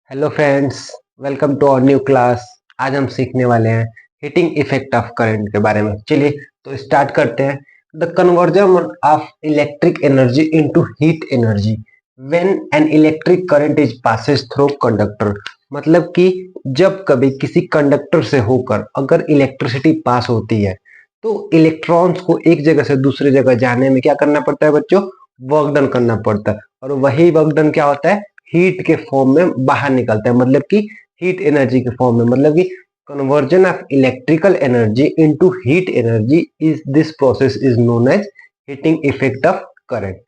Hello friends, welcome to our new class. आज हम सीखने वाले हैं हीटिंग इफेक्ट ऑफ करंट के बारे में। चलिए तो स्टार्ट करते हैं। The conversion of electric energy into heat energy when an electric current is passes through conductor. मतलब कि जब कभी किसी कंडक्टर से होकर अगर इलेक्ट्रिसिटी पास होती है तो इलेक्ट्रॉन्स को एक जगह से दूसरी जगह जाने में क्या करना पड़ता है बच्चों? वर्क डन करना पड़ता है। और वही वर्क डन क्या होता है? हीट के फॉर्म में बाहर निकलता है। मतलब कि हीट एनर्जी के फॉर्म में, मतलब कि conversion of electrical energy into heat energy is this process is known as heating effect of current.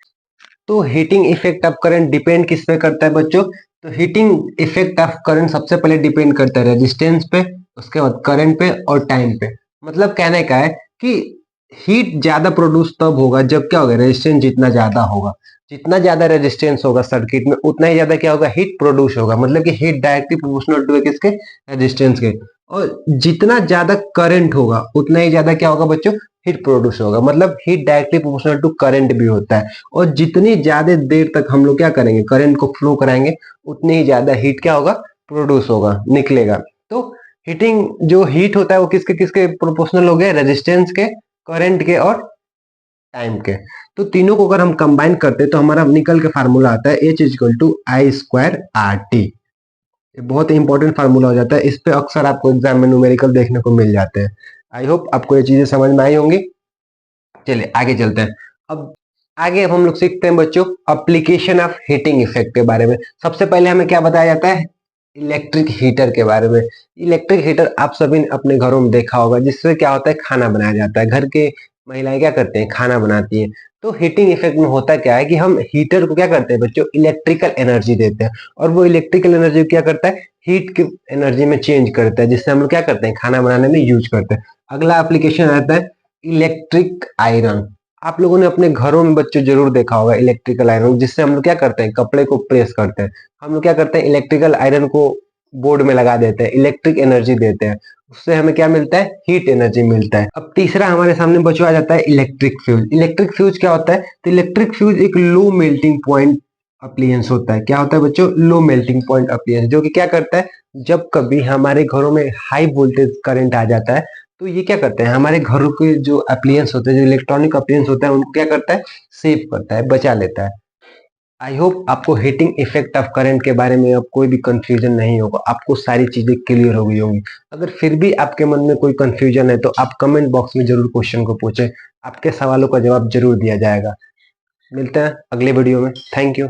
तो heating effect of current depend किस पे करता है बच्चों? तो हीटिंग इफेक्ट ऑफ करंट सबसे पहले डिपेंड करता है रेजिस्टेंस पे, उसके बाद करंट पे और टाइम पे। मतलब कहने का है कि हीट ज्यादा प्रोड्यूस तब होगा जब क्या होगा? रेजिस्टेंस जितना ज्यादा होगा, जितना ज्यादा रेजिस्टेंस होगा सर्किट में उतना ही ज्यादा क्या होगा? हीट प्रोड्यूस होगा। मतलब कि हीट डायरेक्टली प्रोपोर्शनल टू किसके? रेजिस्टेंस के। और जितना ज्यादा करंट होगा उतना ही ज्यादा क्या होगा बच्चों? हीट प्रोड्यूस होगा। मतलब heat directly proportional to current भी होता है। और जितनी ज्यादा देर तक हम लोग क्या करेंगे? करंट को फ्लो कराएंगे, उतनी ही ज्यादा हीट क्या होगा? प्रोड्यूस होगा, निकलेगा। तो हीटिंग जो हीट होता है वो किसके किसके प्रोपोर्शनल हो गया? रेजिस्टेंस के, करंट के और टाइम के। तो तीनों को अगर हम कंबाइन करते हैं तो हमारा निकल के फार्मूला आता है H equal to I square R T. ये बहुत इंपॉर्टेंट फार्मूला हो जाता है। इस पे अक्सर आपको एग्जाम में न्यूमेरिकल देखने को मिल जाते हैं। आई होप आपको ये चीजें समझ में आई होंगी। चलिए आगे चलते हैं। अब आगे अब हम लोग सीखते हैं बच्चों एप्लीकेशन ऑफ हीटिंग इफेक्ट के बारे में। सबसे पहले हमें क्या बताया जाता है? इलेक्ट्रिक हीटर के बारे में। इलेक्ट्रिक हीटर आप सभी ने अपने घरों में देखा होगा, जिससे क्या होता है? खाना बनाया जाता है। घर के महिलाएं क्या करते हैं? खाना बनाती हैं। तो हीटिंग इफेक्ट में होता क्या है कि हम हीटर को क्या करते हैं बच्चों? इलेक्ट्रिकल एनर्जी देते हैं, और वो इलेक्ट्रिकल एनर्जी क्या करता है? हीट की एनर्जी में चेंज करता है, जिससे हम लोग क्या करते हैं? खाना बनाने में यूज करते हैं। अगला एप्लीकेशन आता है इलेक्ट्रिक आयरन। आप लोगों ने अपने घरों में बच्चों जरूर देखा होगा इलेक्ट्रिकल आयरन, जिससे हम लोग क्या करते हैं? कपड़े को प्रेस करते हैं। हम लोग क्या करते हैं? इलेक्ट्रिकल आयरन को बोर्ड में लगा देते हैं, इलेक्ट्रिक एनर्जी देते हैं। उससे हमें क्या मिलता है? हीट एनर्जी मिलता है। अब तीसरा हमारे सामने बच्चों आ जाता है इलेक्ट्रिक फ्यूज। इलेक्ट्रिक फ्यूज क्या होता है? तो इलेक्ट्रिक फ्यूज एक लो मेल्टिंग पॉइंट अप्लियंस होता है। क्या होता है बच्चों? लो मेल्टिंग पॉइंट अप्लियंस, जो कि क्या करता है? जब कभी हमारे घरों में हाई वोल्टेज करंट आ जाता है तो ये क्या करते हैं? हमारे घरों के जो अप्लियंस होते हैं, जो इलेक्ट्रॉनिक अप्लियंस होता है, उनको क्या करता है? सेव करता है, बचा लेता है। आई होप आपको हीटिंग इफेक्ट ऑफ करंट के बारे में अब कोई भी कंफ्यूजन नहीं होगा, आपको सारी चीजें क्लियर हो गई होंगी। अगर फिर भी आपके मन में कोई कंफ्यूजन है तो आप कमेंट बॉक्स में जरूर क्वेश्चन को पूछें, आपके सवालों का जवाब जरूर दिया जाएगा। मिलते हैं अगले वीडियो में। Thank you.